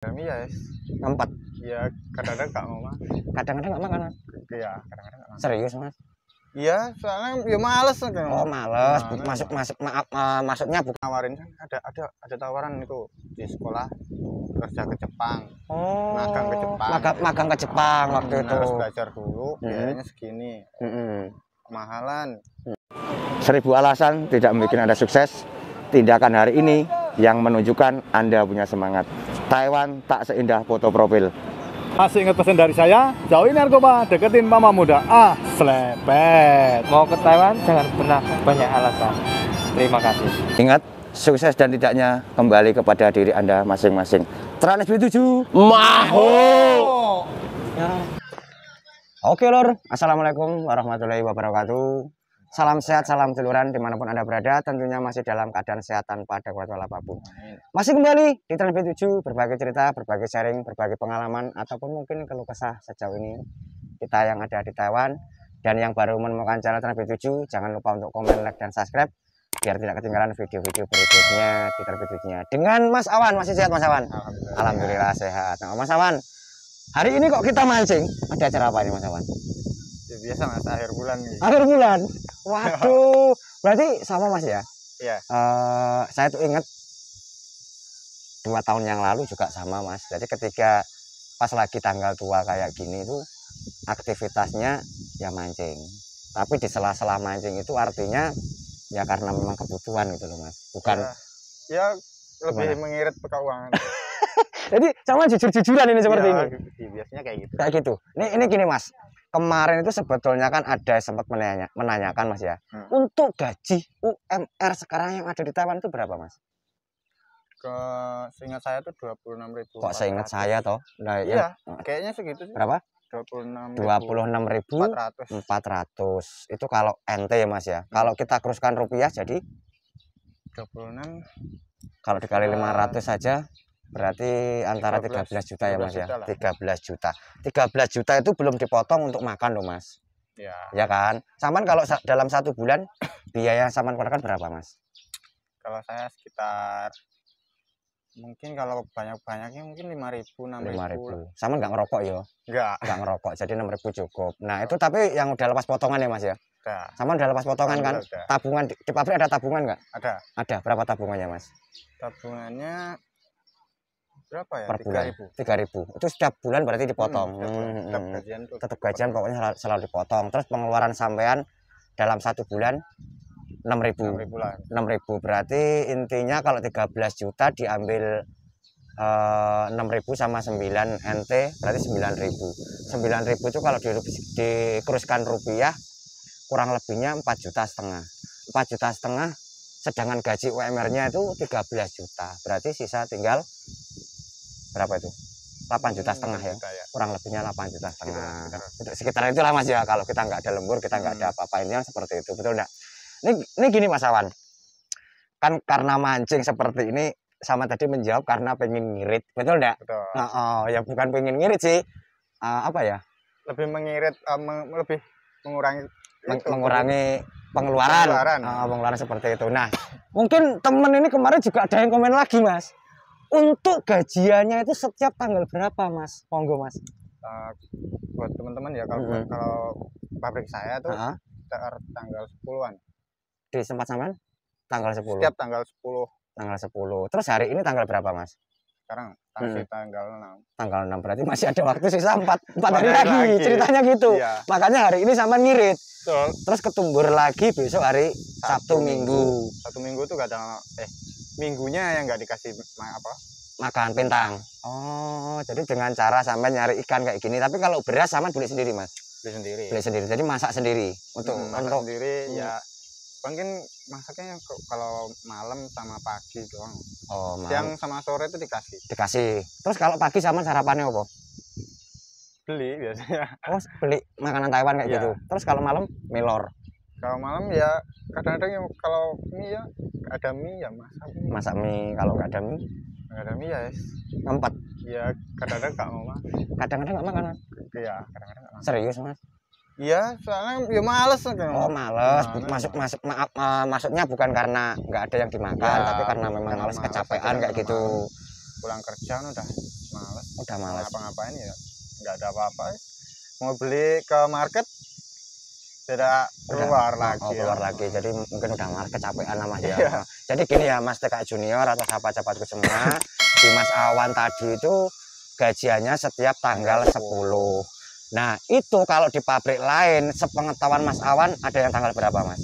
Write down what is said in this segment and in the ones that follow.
Kami ya, Ngempet. ya kadang-kadang nggak mau makan. Kadang-kadang nggak makan. Iya, kadang-kadang nggak makan. Serius, Mas? Iya, soalnya ya males kan. Oh, males. Maksudnya bukan Nawarin kan ada tawaran itu di sekolah kerja ke Jepang. oh, Magang ke Jepang. magang ke Jepang waktu itu. Harus belajar dulu, biayanya segini. Kemahalan. 1000 alasan tidak membuat Anda sukses. Tindakan hari ini yang menunjukkan Anda punya semangat. Taiwan tak seindah foto profil. Masih ingat pesan dari saya, jauhin narkoba, deketin mama muda. Slepet. Mau ke Taiwan jangan pernah banyak alasan. Terima kasih. Ingat, sukses dan tidaknya kembali kepada diri Anda masing-masing. Trans B7 Maho. Oke lor, assalamualaikum warahmatullahi wabarakatuh. Salam sehat, salam duluran dimanapun Anda berada. Tentunya masih dalam keadaan sehat tanpa ada kualitas apapun. Masih kembali di Trans B7, berbagi cerita, berbagi sharing, berbagi pengalaman, ataupun mungkin keluh kesah sejauh ini kita yang ada di Taiwan. Dan yang baru menemukan channel Trans B7, jangan lupa untuk komen, like, dan subscribe biar tidak ketinggalan video-video berikutnya di Trans B7-nya. Dengan Mas Awan, masih sehat Mas Awan? Alhamdulillah sehat. Nah, Mas Awan, hari ini kok kita mancing? Ada acara apa ini Mas Awan? Ya, biasa Mas, akhir bulan nih. Akhir bulan? Waduh, berarti sama Mas ya? Iya. Saya tuh inget 2 tahun yang lalu juga sama Mas. Jadi ketika pas lagi tanggal tua kayak gini tuh aktivitasnya ya mancing. Tapi di sela-sela mancing itu artinya ya karena memang kebutuhan gitu loh Mas. Bukan ya lebih gimana? mengirit keuangan. Jadi sama jujur-jujuran ini seperti Ya, ini. biasanya kayak gitu. Kayak gitu. Ini gini Mas. Kemarin itu sebetulnya kan ada sempat menanyakan Mas ya. Untuk gaji UMR sekarang yang ada di Taiwan itu berapa Mas? Seingat saya tuh 26.000. Kok seingat saya toh? Nah, Iya, kayaknya segitu sih. berapa? 26.400. Itu kalau NT ya Mas ya. Kalau kita kuruskan rupiah jadi 26. kalau dikali 500 saja berarti antara 13 juta ya Mas ya. 13 juta. 13 juta itu belum dipotong untuk makan loh Mas. Ya. Ya kan? Saman kalau dalam 1 bulan biaya saman keluarkan berapa Mas? Kalau saya sekitar mungkin kalau banyak-banyaknya mungkin 5.000, 6.000. 5.000. Saman nggak ngerokok ya? Nggak ngerokok. Jadi 6.000 cukup. Nah, itu tapi yang udah lepas potongan ya Mas ya? Udah. Saman udah lepas potongan kan? Udah. Tabungan di pabrik ada tabungan nggak? Ada. Ada. Berapa tabungannya Mas? Tabungannya berapa ya? Per bulan 3.000. 3.000 itu setiap bulan berarti dipotong. Tetap gajian tuh. Tetap gajian pokoknya selalu dipotong. Terus pengeluaran sampean dalam 1 bulan 6.000 lah. 6.000 berarti intinya kalau 13 juta diambil 6.000 sama 9 NT berarti 9.000. 9.000 itu kalau dikuruskan rupiah kurang lebihnya 4,5 juta. 4,5 juta, sedangkan gaji UMR-nya itu 13 juta. Berarti sisa tinggal berapa itu? 8,5 juta ya. Kurang lebihnya 8,5 juta. Sekitar itulah Mas ya. Kalau kita nggak ada lembur, kita nggak ada apa-apa, ini yang seperti itu, betul enggak? Ini gini Mas Awan. Kan karena mancing seperti ini sama tadi menjawab karena pengen ngirit, betul enggak? Betul. Ya bukan pengen ngirit sih. Apa ya? Lebih mengirit lebih mengurangi pengeluaran. Pengeluaran seperti itu. Nah, mungkin temen ini kemarin juga ada yang komen lagi Mas. Untuk gajiannya itu setiap tanggal berapa Mas? Monggo Mas. Buat teman-teman ya kalau pabrik saya tuh sekitar tanggal 10-an. Di tempat sampean tanggal 10. Setiap tanggal 10. Tanggal 10. Terus hari ini tanggal berapa Mas? Sekarang masih tanggal 6. Tanggal 6 berarti masih ada waktu sisa 4 hari lagi. Ceritanya gitu. Iya. Makanya hari ini sampean ngirit. Betul. Terus ketumbur lagi besok hari Sabtu Minggu. Sabtu Minggu tuh kadang minggunya yang nggak dikasih makan pintang. Oh, jadi dengan cara sampai nyari ikan kayak gini. Tapi kalau beras sama beli sendiri Mas. Beli sendiri. Jadi masak sendiri untuk sendiri ya. Mungkin masaknya kalau malam sama pagi doang. Oh, siang sama sore itu dikasih. Terus kalau pagi sama sarapannya apa? Beli biasanya. Oh, beli makanan Taiwan kayak gitu. Terus kalau malam milor. Kalau malam ya kadang-kadang kalau mie ya ada mie ya masak mie. Kalau nggak ada mie ya ngempet. Ya kadang-kadang nggak mau makan. Kadang-kadang nggak makan. Iya, kadang-kadang nggak makan. Serius Mas? Iya, soalnya ya males kan. Oh, males. Maksudnya bukan karena nggak ada yang dimakan, tapi karena memang males kecapean kayak gitu. Pulang kerja udah Udah malas. Ngapa-ngapain ya nggak ada apa-apa. Mau beli ke market tidak keluar lagi. Keluar lagi. Jadi mungkin udah malas, kecapean sama dia. Iya. Jadi gini ya Mas TK Junior atau sahabat-sahabatku semua, di Mas Awan tadi itu gajiannya setiap tanggal 10. Nah, itu kalau di pabrik lain, sepengetahuan Mas Awan ada yang tanggal berapa, Mas?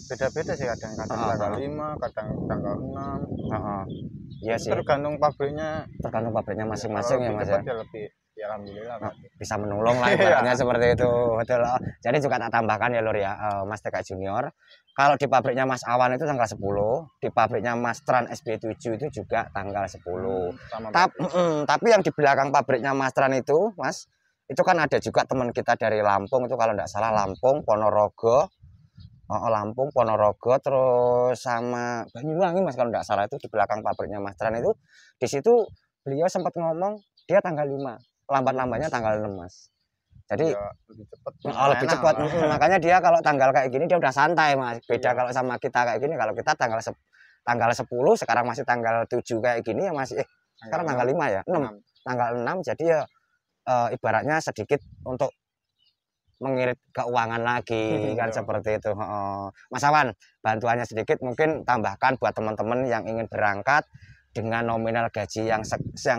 Beda-beda sih, kadang tanggal 5, kadang tanggal 6. Iya sih. Tergantung pabriknya masing-masing ya Mas ya. Lebih, ya alhamdulillah bisa menolong lah ibaratnya seperti itu. Betul. Jadi juga tak tambahkan ya Lur ya, Mas TK Junior. Kalau di pabriknya Mas Awan itu tanggal 10, di pabriknya Mas Tran SB7 itu juga tanggal 10. Tapi yang di belakang pabriknya Mas Tran itu, Mas, itu kan ada juga teman kita dari Lampung itu kalau tidak salah Lampung, Ponorogo, terus sama Banyuwangi Mas kalau tidak salah itu di belakang pabriknya Mas Tran itu. Di situ beliau sempat ngomong dia tanggal 5, lambat-lambatnya tanggal 6 Mas. Jadi ya, lebih cepat. Makanya dia kalau tanggal kayak gini dia udah santai Mas. Beda kalau sama kita kayak gini, kalau kita tanggal 10 sekarang masih tanggal 7 kayak gini ya masih sekarang tanggal 5 ya, 6. Tanggal 6 jadi ya ibaratnya sedikit untuk mengirit keuangan lagi kan seperti itu. Mas Awan, bantuannya sedikit mungkin tambahkan buat teman-teman yang ingin berangkat dengan nominal gaji yang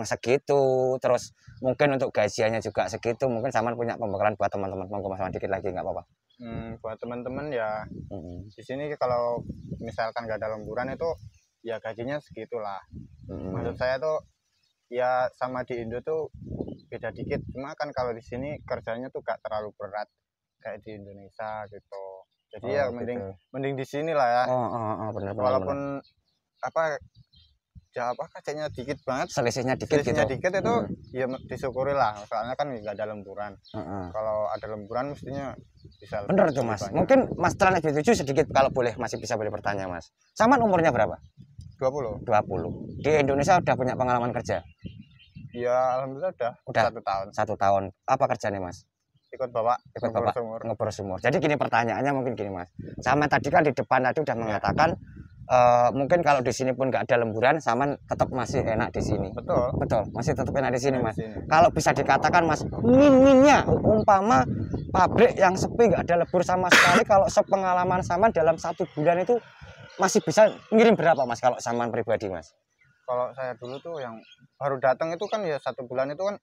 segitu, terus mungkin untuk gajiannya juga segitu, mungkin Saman punya pembekalan buat teman-teman. Monggo Mas Awan dikit lagi nggak apa-apa. Buat teman-teman ya di sini kalau misalkan nggak ada lemburan itu ya gajinya segitulah. Maksud saya tuh ya sama di Indo tuh beda dikit, cuma kan kalau di sini kerjanya tuh gak terlalu berat kayak di Indonesia gitu. Jadi ya mending di sini lah ya. Bener, walaupun apa kacanya dikit banget, selisihnya dikit itu ya disyukuri lah, soalnya kan nggak ada lemburan. Kalau ada lemburan mestinya bisa bener tuh Mas. Banyak. Mungkin Mas Tran SB7 sedikit kalau boleh masih bisa bertanya Mas. Saman umurnya berapa? 20. Di Indonesia udah punya pengalaman kerja? Ya alhamdulillah udah 1 tahun. 1 tahun. Apa kerjanya Mas? Ikut bapak ngebor sumur. Jadi gini pertanyaannya mungkin gini Mas. Sama tadi kan di depan tadi udah mengatakan mungkin kalau di sini pun nggak ada lemburan, Saman tetap masih enak di sini. Betul, masih tetap enak di sini Mas. Kalau bisa dikatakan Mas, minimnya umpama pabrik yang sepi nggak ada lembur sama sekali, kalau sepengalaman Saman dalam 1 bulan itu masih bisa ngirim berapa Mas kalau Saman pribadi Mas? Kalau saya dulu tuh yang baru datang itu kan ya 1 bulan itu kan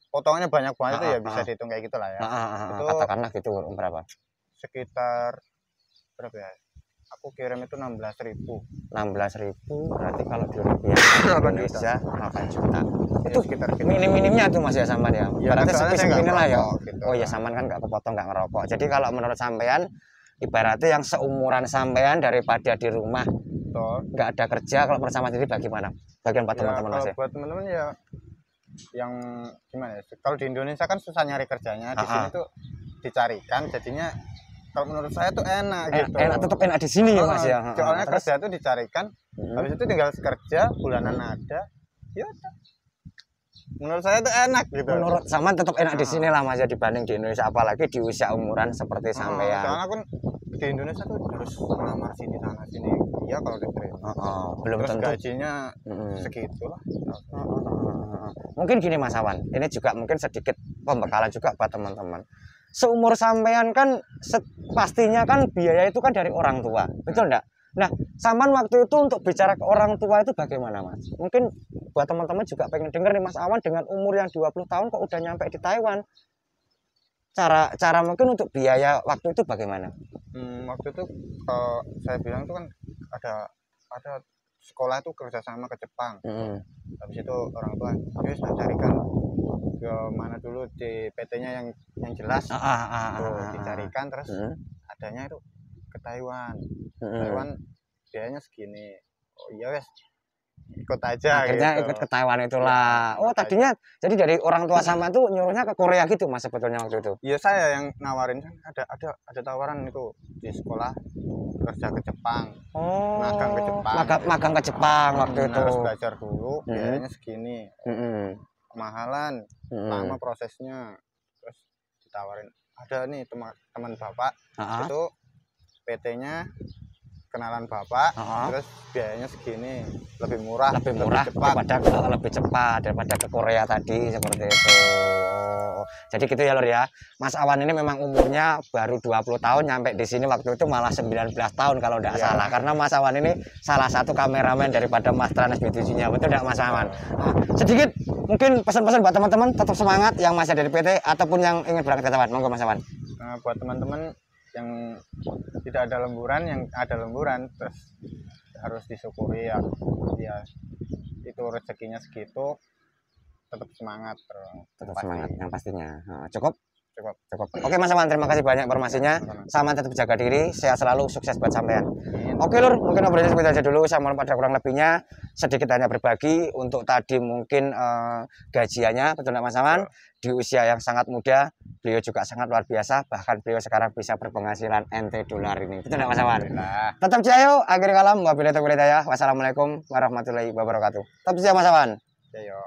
potongannya banyak banget itu ya bisa dihitung kayak gitulah ya. Itu katakanlah gitu berapa? Sekitar berapa ya? Aku kirim itu 16.000. 16.000 berarti kalau di rupiah Indonesia 8 juta. Itu sekitar minim-minimnya tuh Mas ya Saman ya. Berarti sepi-sepi lah ya. Gitu. Oh ya Saman kan nggak kepotong, nggak ngerokok. Jadi kalau menurut sampean ibaratnya yang seumuran sampean daripada di rumah nggak ada kerja, kalau menurut Saman sendiri bagaimana? Bagian buat teman-teman Mas ya. Buat teman-teman ya yang gimana ya? Kalau di Indonesia kan susah nyari kerjanya, di sini tuh dicarikan, jadinya kalau menurut saya tuh enak gitu. Tetap enak di sini ya Mas ya. Soalnya kerja tuh dicarikan, habis itu tinggal kerja, bulanan ada, ya udah. Menurut saya tuh enak gitu. Menurut Saman tetap enak di sini lah Mas ya dibanding di Indonesia, apalagi di usia umuran seperti sampean. Soalnya kan di Indonesia tuh harus melamar sini sana sini. Ya kalau diterima. Belum terus tentu gajinya segitu lah. Mungkin gini Mas Awan, ini juga mungkin sedikit pembekalan juga buat teman-teman. Seumur sampean kan pastinya kan biaya itu kan dari orang tua, betul enggak? Nah, Saman waktu itu untuk bicara ke orang tua itu bagaimana Mas? Mungkin buat teman-teman juga pengen denger nih Mas Awan dengan umur yang 20 tahun kok udah nyampe di Taiwan. Cara mungkin untuk biaya waktu itu bagaimana? Waktu itu saya bilang itu kan ada sekolah itu kerjasama ke Jepang. Habis itu orang tua terus carikan ke mana dulu di PT-nya yang jelas. Dicarikan terus adanya itu ke Taiwan. Taiwan biayanya segini. Oh iya wes, ikut aja. Akhirnya gitu. Ikut ke Taiwan itulah. Oh tadinya jadi dari orang tua sama tuh nyuruhnya ke Korea gitu Mas sebetulnya waktu itu. Iya saya yang nawarin, kan ada tawaran itu di sekolah kerja ke Jepang. Magang ke Jepang. Magang ke Jepang waktu itu. Harus belajar dulu, biayanya segini. Kemahalan, lama prosesnya. Terus ditawarin, ada nih teman bapak itu PT-nya kenalan bapak, terus biayanya segini, lebih murah lebih cepat daripada ke Korea tadi seperti itu. Jadi gitu ya Lur ya. Mas Awan ini memang umurnya baru 20 tahun, nyampe di sini waktu itu malah 19 tahun kalau tidak salah. Karena Mas Awan ini salah satu kameramen daripada Mas Trans B7-nya. Betul tidak Mas Awan? Nah, sedikit mungkin pesan-pesan buat teman-teman, tetap semangat yang masih ada di PT ataupun yang ingin berangkat ke Taiwan. Monggo Mas Awan. Nah, buat teman-teman yang tidak ada lemburan, yang ada lemburan terus harus disyukuri ya. Ya itu rezekinya segitu, tetap semangat yang pastinya. Nah, cukup. Oke Mas Awan, terima kasih banyak informasinya. Sama tetap jaga diri, sehat selalu, sukses buat sampean. Oke Lur, mungkin obrolannya seperti aja dulu. Saya mohon pada kurang lebihnya sedikit hanya berbagi untuk tadi mungkin gajiannya, betul Mas Awan? Di usia yang sangat muda, beliau juga sangat luar biasa. Bahkan beliau sekarang bisa berpenghasilan NT dolar ini. Betul Mas Awan? Tetap jaya, akhir kalam, wabillahi taufiq wal hidayah. Wassalamualaikum warahmatullahi wabarakatuh. Tetap jaya Mas Awan. Jaya.